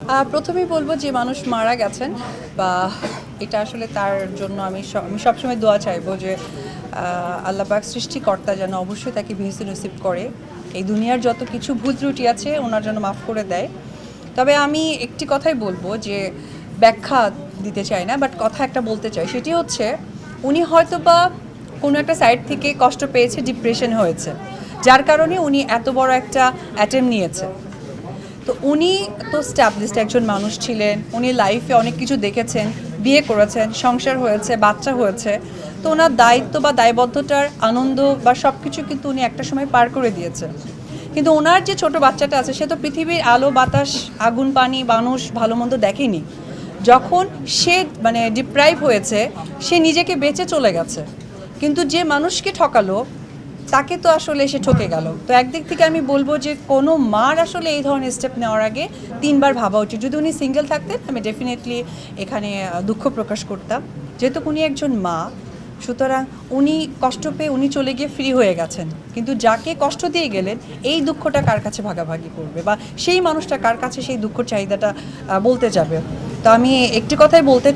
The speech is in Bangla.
প্রথমেই বলব যে মানুষ মারা গেছেন বা এটা আসলে তার জন্য আমি সবসময় দোয়া চাইবো যে আল্লাহ পাক সৃষ্টিকর্তা যেন অবশ্যই তাকে বেহেশত নসিব করে। এই দুনিয়ার যত কিছু ভুল ত্রুটি আছে ওনার জন্য মাফ করে দেয়। তবে আমি একটি কথাই বলবো যে ব্যাখ্যা দিতে চাই না, বাট কথা একটা বলতে চাই, সেটি হচ্ছে উনি হয়তোবা কোনো একটা সাইড থেকে কষ্ট পেয়েছে, ডিপ্রেশন হয়েছে, যার কারণে উনি এত বড় একটা অ্যাটেম্প নিয়েছে। তো উনি তো স্ট্যাবলিশড একজন মানুষ ছিলেন, উনি লাইফে অনেক কিছু দেখেছেন, বিয়ে করেছেন, সংসার হয়েছে, বাচ্চা হয়েছে। তো ওনার দায়িত্ব বা দায়বদ্ধতার আনন্দ বা সব কিছু কিন্তু উনি একটা সময় পার করে দিয়েছেন। কিন্তু ওনার যে ছোট বাচ্চাটা আছে সে তো পৃথিবীর আলো বাতাস আগুন পানি মানুষ ভালো মন্দ দেখেনি। যখন সে ডিপ্রাইভ হয়েছে, সে নিজেকে বেঁচে চলে গেছে, কিন্তু যে মানুষকে ঠকালো তাকে তো আসলে সে ঠকে গেল। তো একদিক থেকে আমি বলবো যে কোনো মার আসলে এই ধরনের স্টেপ নেওয়ার আগে তিনবার ভাবা উচিত। যদি উনি সিঙ্গেল থাকতেন আমি ডেফিনেটলি এখানে দুঃখ প্রকাশ করতাম, যেহেতু উনি একজন মা, সুতরাং উনি কষ্ট পেয়ে উনি চলে গিয়ে ফ্রি হয়ে গেছেন। কিন্তু যাকে কষ্ট দিয়ে গেলেন এই দুঃখটা কার কাছে ভাগাভাগি করবে বা সেই মানুষটা কার কাছে সেই দুঃখ চাহিদাটা বলতে যাবে। তো আমি একটি কথাই বলতে